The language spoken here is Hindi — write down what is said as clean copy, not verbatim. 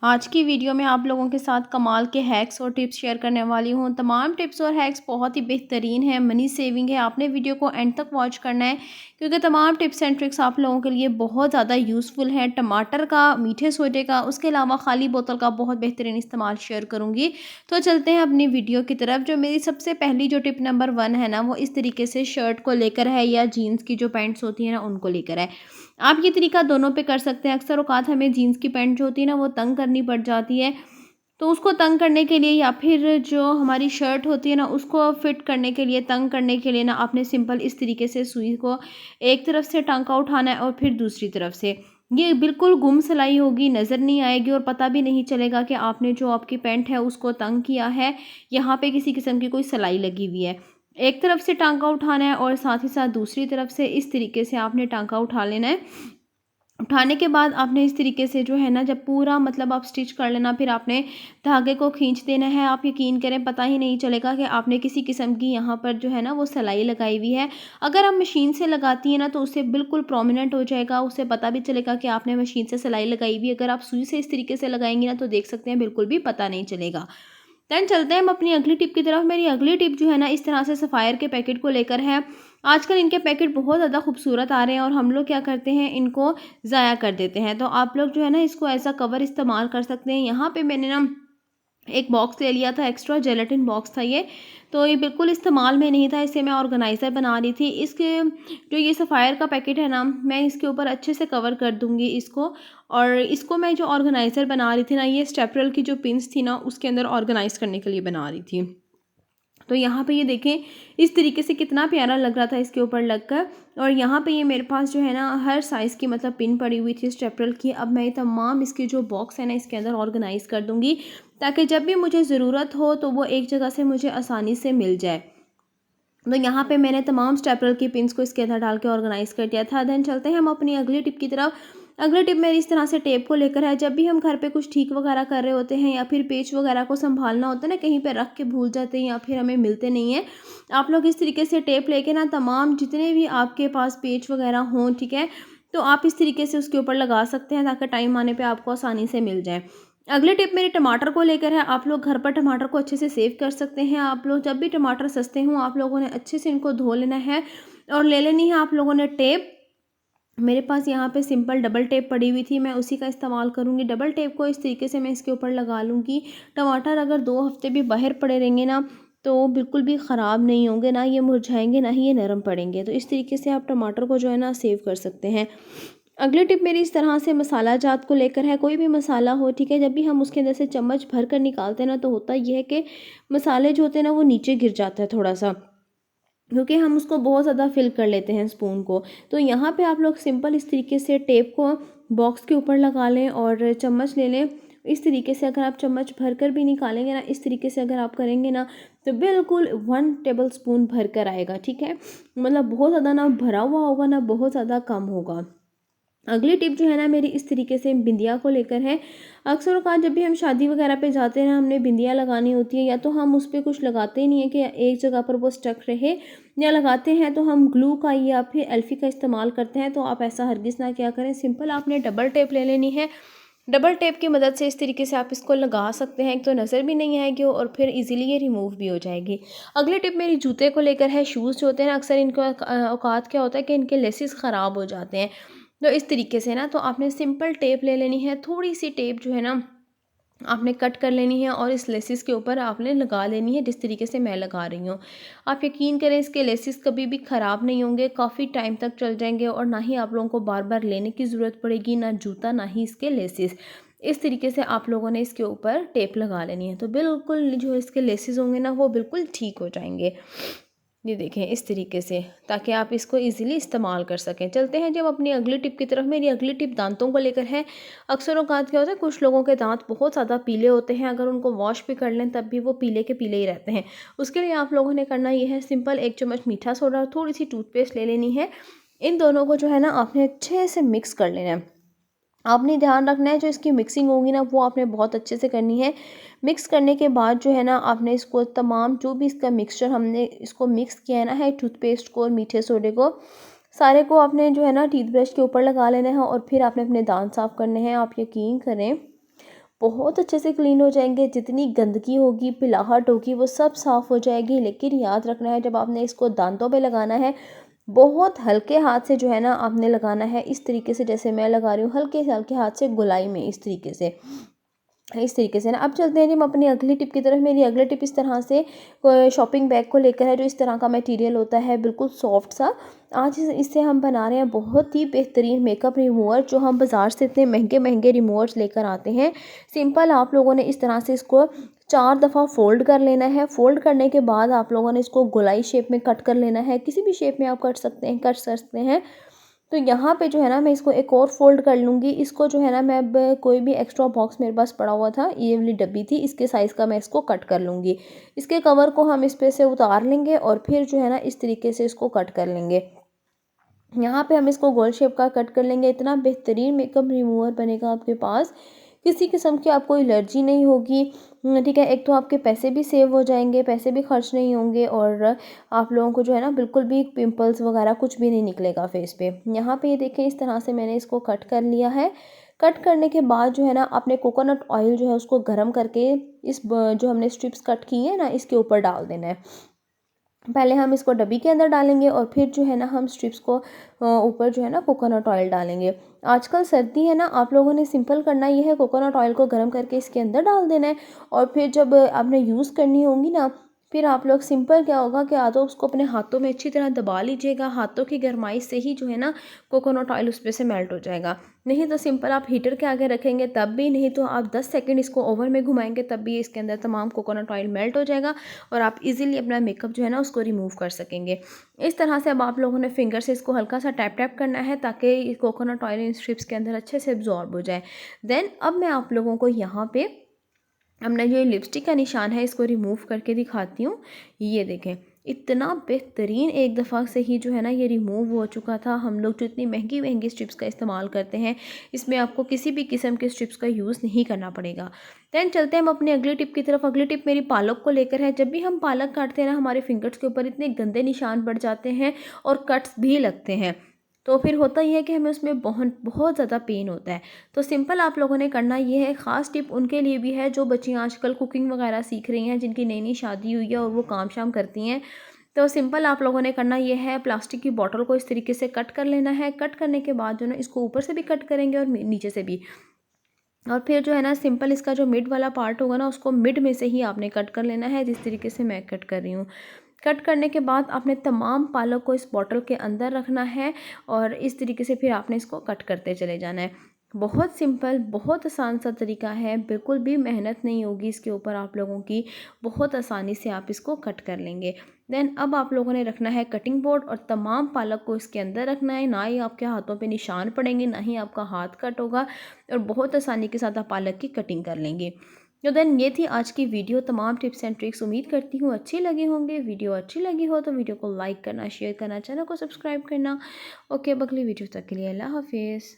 आज की वीडियो में आप लोगों के साथ कमाल के हैक्स और टिप्स शेयर करने वाली हूँ। तमाम टिप्स और हैक्स बहुत ही बेहतरीन है, मनी सेविंग है। आपने वीडियो को एंड तक वॉच करना है क्योंकि तमाम टिप्स एंड ट्रिक्स आप लोगों के लिए बहुत ज़्यादा यूज़फुल है। टमाटर का, मीठे सोडे का, उसके अलावा खाली बोतल का बहुत बेहतरीन इस्तेमाल शेयर करूँगी। तो चलते हैं अपनी वीडियो की तरफ। जो मेरी सबसे पहली जो टिप नंबर 1 है ना, वो इस तरीके से शर्ट को लेकर है या जीन्स की जो पैंट्स होती है ना, उनको लेकर है। आप ये तरीका दोनों पे कर सकते हैं। अक्सर औक़ात हमें जीन्स की पैंट जो होती है ना, वो तंग करनी पड़ जाती है। तो उसको तंग करने के लिए या फिर जो हमारी शर्ट होती है ना, उसको फिट करने के लिए, तंग करने के लिए ना, आपने सिंपल इस तरीके से सुई को एक तरफ से टाँका उठाना है और फिर दूसरी तरफ से। ये बिल्कुल गुम सिलाई होगी, नज़र नहीं आएगी और पता भी नहीं चलेगा कि आपने जो आपकी पैंट है उसको तंग किया है, यहाँ पे किसी किस्म की कोई सिलाई लगी हुई है। एक तरफ से टाँका उठाना है और साथ ही साथ दूसरी तरफ से इस तरीके से आपने टाँका उठा लेना है। उठाने के बाद आपने इस तरीके से जो है ना, जब पूरा मतलब आप स्टिच कर लेना, फिर आपने धागे को खींच देना है। आप यकीन करें, पता ही नहीं चलेगा कि आपने किसी किस्म की यहाँ पर जो है ना, वो सिलाई लगाई हुई है। अगर आप मशीन से लगाती हैं ना, तो उससे बिल्कुल प्रोमिनेंट हो जाएगा, उससे पता भी चलेगा कि आपने मशीन से सिलाई लगाई हुई है। अगर आप सुई से इस तरीके से लगाएंगी ना, तो देख सकते हैं बिल्कुल भी पता नहीं चलेगा। देन चलते हैं हम अपनी अगली टिप की तरफ। मेरी अगली टिप जो है ना, इस तरह से सफ़ायर के पैकेट को लेकर है। आजकल इनके पैकेट बहुत ज़्यादा खूबसूरत आ रहे हैं और हम लोग क्या करते हैं, इनको ज़ाया कर देते हैं। तो आप लोग जो है ना, इसको एज़ अ कवर इस्तेमाल कर सकते हैं। यहाँ पे मैंने ना एक बॉक्स ले लिया था, एक्स्ट्रा जेलेटिन बॉक्स था ये। तो ये बिल्कुल इस्तेमाल में नहीं था, इसे मैं ऑर्गेनाइज़र बना रही थी। इसके जो ये सफ़ायर का पैकेट है ना, मैं इसके ऊपर अच्छे से कवर कर दूँगी इसको। और इसको मैं जो ऑर्गेनाइज़र बना रही थी ना, ये स्टेपरल की जो पिन्स थी ना, उसके अंदर ऑर्गेनाइज़ करने के लिए बना रही थी। तो यहाँ पे ये देखें, इस तरीके से कितना प्यारा लग रहा था इसके ऊपर लगकर। और यहाँ पे ये मेरे पास जो है ना, हर साइज़ की मतलब पिन पड़ी हुई थी स्टेपरल की। अब मैं ये तमाम इसकी जो बॉक्स है ना, इसके अंदर ऑर्गेनाइज़ कर दूँगी ताकि जब भी मुझे ज़रूरत हो तो वो एक जगह से मुझे आसानी से मिल जाए। तो यहाँ पे मैंने तमाम स्टेपलर की पिन्स को इसके अंदर डाल के ऑर्गेनाइज़ कर दिया था। देन चलते हैं हम अपनी अगली टिप की तरफ। अगली टिप मेरी इस तरह से टेप को लेकर है। जब भी हम घर पे कुछ ठीक वगैरह कर रहे होते हैं या फिर पेच वगैरह को संभालना होता है ना, कहीं पे रख के भूल जाते हैं या फिर हमें मिलते नहीं हैं, आप लोग इस तरीके से टेप लेके ना, तमाम जितने भी आपके पास पेच वगैरह हों, ठीक है, तो आप इस तरीके से उसके ऊपर लगा सकते हैं ताकि टाइम आने पे आपको आसानी से मिल जाए। अगली टिप मेरी टमाटर को लेकर है। आप लोग घर पर टमाटर को अच्छे से सेव कर सकते हैं। आप लोग जब भी टमाटर सस्ते हों, आप लोगों ने अच्छे से इनको धो लेना है और ले लेनी है आप लोगों ने टेप। मेरे पास यहाँ पे सिंपल डबल टेप पड़ी हुई थी, मैं उसी का इस्तेमाल करूँगी। डबल टेप को इस तरीके से मैं इसके ऊपर लगा लूँगी। टमाटर अगर 2 हफ्ते भी बाहर पड़े रहेंगे ना, तो बिल्कुल भी ख़राब नहीं होंगे, ना ये मुरझाएँगे, ना ही ये नरम पड़ेंगे। तो इस तरीके से आप टमाटर को जो है ना, सेव कर सकते हैं। अगली टिप मेरी इस तरह से मसाला जात को लेकर है। कोई भी मसाला हो, ठीक है, जब भी हम उसके अंदर से चम्मच भर कर निकालते हैं ना, तो होता ये है कि मसाले जो होते हैं ना, वो नीचे गिर जाता है थोड़ा-सा, क्योंकि हम उसको बहुत ज़्यादा फ़िल कर लेते हैं स्पून को। तो यहाँ पे आप लोग सिंपल इस तरीके से टेप को बॉक्स के ऊपर लगा लें और चम्मच ले लें। इस तरीके से अगर आप चम्मच भर कर भी निकालेंगे ना, इस तरीके से अगर आप करेंगे ना, तो बिल्कुल 1 टेबलस्पून भर कर आएगा, ठीक है? मतलब बहुत ज़्यादा ना भरा हुआ होगा, ना बहुत ज़्यादा कम होगा। अगली टिप जो है ना, मेरी इस तरीके से बिंदिया को लेकर है। अक्सर औक़ात जब भी हम शादी वगैरह पे जाते हैं ना, हमने बिंदिया लगानी होती है, या तो हम उस पे कुछ लगाते ही नहीं है कि एक जगह पर वो स्टक रहे, या लगाते हैं तो हम ग्लू का या फिर एल्फी का इस्तेमाल करते हैं। तो आप ऐसा हरगिज़ ना किया करें। सिंपल आपने डबल टेप ले लेनी है। डबल टेप की मदद से इस तरीके से आप इसको लगा सकते हैं। एक तो नज़र भी नहीं आएगी और फिर ईज़िली ये रिमूव भी हो जाएगी। अगली टिप मेरी जूते को लेकर है। शूज़ जो होते हैं ना, अक्सर इनका औकात क्या होता है कि इनके लेसेस ख़राब हो जाते हैं। तो इस तरीके से ना, तो आपने सिंपल टेप ले लेनी है। थोड़ी-सी टेप जो है ना, आपने कट कर लेनी है और इस लेसिस के ऊपर आपने लगा लेनी है, जिस तरीके से मैं लगा रही हूँ। आप यकीन करें, इसके लेसिस कभी भी ख़राब नहीं होंगे, काफ़ी टाइम तक चल जाएँगे और ना ही आप लोगों को बार-बार लेने की ज़रूरत पड़ेगी, ना जूता, ना ही इसके लेसिस। इस तरीके से आप लोगों ने इसके ऊपर टेप लगा लेनी है, तो बिल्कुल जो इसके लेसिस होंगे ना, वो बिल्कुल ठीक हो जाएँगे। ये देखें इस तरीके से, ताकि आप इसको इजीली इस्तेमाल कर सकें। चलते हैं जब अपनी अगली टिप की तरफ। मेरी अगली टिप दांतों को लेकर है। अक्सर औक़ात क्या होता है, कुछ लोगों के दांत बहुत ज़्यादा पीले होते हैं, अगर उनको वॉश भी कर लें तब भी वो पीले के पीले ही रहते हैं। उसके लिए आप लोगों ने करना ये है, सिंपल 1 चम्मच मीठा सोडा और थोड़ी-सी टूथपेस्ट ले लेनी है। इन दोनों को जो है ना, आपने अच्छे से मिक्स कर लेना है। आपने ध्यान रखना है, जो इसकी मिक्सिंग होगी ना, वो आपने बहुत अच्छे से करनी है। मिक्स करने के बाद जो है ना, आपने इसको तमाम जो भी इसका मिक्सचर हमने इसको मिक्स किया है ना, है टूथपेस्ट को और मीठे सोडे को, सारे को आपने जो है ना, टीथ ब्रश के ऊपर लगा लेना है और फिर आपने अपने दांत साफ़ करने हैं। आप यकीन करें, बहुत अच्छे से क्लीन हो जाएंगे। जितनी गंदगी होगी, पिलाहट होगी, वो सब साफ़ हो जाएगी। लेकिन याद रखना है, जब आपने इसको दांतों पे लगाना है, बहुत हल्के हाथ से जो है ना आपने लगाना है, इस तरीके से जैसे मैं लगा रही हूँ, हल्के से हल्के हाथ से गोलाई में, इस तरीके से ना। अब चलते हैं जी हम अपनी अगली टिप की तरफ। मेरी अगली टिप इस तरह से शॉपिंग बैग को लेकर है, जो इस तरह का मटेरियल होता है, बिल्कुल सॉफ्ट सा। आज इससे हम बना रहे हैं बहुत ही बेहतरीन मेकअप रिमूवर, जो हम बाज़ार से इतने महंगे महंगे रिमूवर्स लेकर आते हैं। सिंपल आप लोगों ने इस तरह से इसको 4 दफ़ा फ़ोल्ड कर लेना है। फ़ोल्ड करने के बाद आप लोगों ने इसको गोलाई शेप में कट कर लेना है। किसी भी शेप में आप कट सकते हैं। तो यहाँ पे जो है ना, मैं इसको एक और फ़ोल्ड कर लूँगी। इसको जो है ना, मैं अब कोई भी एक्स्ट्रा बॉक्स मेरे पास पड़ा हुआ था, ये वाली डब्बी थी, इसके साइज़ का मैं इसको कट कर लूँगी। इसके कवर को हम इस पे से उतार लेंगे और फिर जो है ना, इस तरीके से इसको कट कर लेंगे। यहाँ पे हम इसको गोल शेप का कट कर लेंगे। इतना बेहतरीन मेकअप रिमूवर बनेगा आपके पास, किसी किस्म की आपको एलर्जी नहीं होगी। ठीक है, एक तो आपके पैसे भी सेव हो जाएंगे, पैसे भी खर्च नहीं होंगे, और आप लोगों को जो है ना बिल्कुल भी पिंपल्स वगैरह कुछ भी नहीं निकलेगा फेस पे। यहाँ पे ये देखें, इस तरह से मैंने इसको कट कर लिया है। कट करने के बाद जो है ना, आपने कोकोनट ऑयल जो है उसको गर्म करके जो हमने स्ट्रिप्स कट की है ना, इसके ऊपर डाल देना है। पहले हम इसको डब्बी के अंदर डालेंगे और फिर जो है ना, हम स्ट्रिप्स को ऊपर जो है ना कोकोनट ऑयल डालेंगे। आजकल सर्दी है ना, आप लोगों ने सिंपल करना ये है, कोकोनट ऑयल को गर्म करके इसके अंदर डाल देना है। और फिर जब आपने यूज़ करनी होगी ना, फिर आप लोग सिंपल क्या होगा कि तो उसको अपने हाथों में अच्छी तरह दबा लीजिएगा। हाथों की गरमाई से ही जो है ना कोकोनट ऑयल उस पर से मेल्ट हो जाएगा। नहीं तो सिंपल आप हीटर के आगे रखेंगे तब भी, नहीं तो आप 10 सेकंड इसको ओवन में घुमाएंगे तब भी इसके अंदर तमाम कोकोनट ऑयल मेल्ट हो जाएगा और आप इजीली अपना मेकअप जो है ना उसको रिमूव कर सकेंगे। इस तरह से अब आप लोगों ने फिंगर से इसको हल्का सा टैप टैप करना है, ताकि कोकोनट ऑयल इन स्ट्रिप्स के अंदर अच्छे से एब्जॉर्ब हो जाए। देन अब मैं आप लोगों को यहाँ पे अपना जो लिपस्टिक का निशान है इसको रिमूव करके दिखाती हूँ। ये देखें, इतना बेहतरीन एक दफ़ा से ही जो है ना ये रिमूव हो चुका था। हम लोग जो इतनी महंगी महंगी स्ट्रिप्स का इस्तेमाल करते हैं, इसमें आपको किसी भी किस्म के स्ट्रिप्स का यूज़ नहीं करना पड़ेगा। दैन चलते हैं हम अपनी अगली टिप की तरफ। अगली टिप मेरी पालक को लेकर है। जब भी हम पालक काटते हैं ना, हमारे फिंगर्स के ऊपर इतने गंदे निशान पड़ जाते हैं और कट्स भी लगते हैं। तो फिर होता ही है कि हमें उसमें बहुत बहुत ज़्यादा पेन होता है। तो सिंपल आप लोगों ने करना ये है, ख़ास टिप उनके लिए भी है जो बच्चियाँ आजकल कुकिंग वगैरह सीख रही हैं, जिनकी नई नई शादी हुई है और वो काम शाम करती हैं। तो सिंपल आप लोगों ने करना ये है, प्लास्टिक की बॉटल को इस तरीके से कट कर लेना है। कट करने के बाद जो है ना, इसको ऊपर से भी कट करेंगे और नीचे से भी। और फिर जो है ना, सिंपल इसका जो मिड वाला पार्ट होगा ना, उसको मिड में से ही आपने कट कर लेना है, जिस तरीके से मैं कट कर रही हूँ। कट करने के बाद आपने तमाम पालक को इस बॉटल के अंदर रखना है और इस तरीके से फिर आपने इसको कट करते चले जाना है। बहुत सिंपल, बहुत आसान सा तरीका है, बिल्कुल भी मेहनत नहीं होगी इसके ऊपर आप लोगों की। बहुत आसानी से आप इसको कट कर लेंगे। देन अब आप लोगों ने रखना है कटिंग बोर्ड और तमाम पालक को इसके अंदर रखना है। ना ही आपके हाथों पे निशान पड़ेंगे, ना ही आपका हाथ कट होगा, और बहुत आसानी के साथ आप पालक की कटिंग कर लेंगे। तो देन ये थी आज की वीडियो, तमाम टिप्स एंड ट्रिक्स। उम्मीद करती हूँ अच्छी लगी होंगे। वीडियो अच्छी लगी हो तो वीडियो को लाइक करना, शेयर करना, चैनल को सब्सक्राइब करना। ओके, अब अगली वीडियो तक के लिए अल्लाह हाफिज़।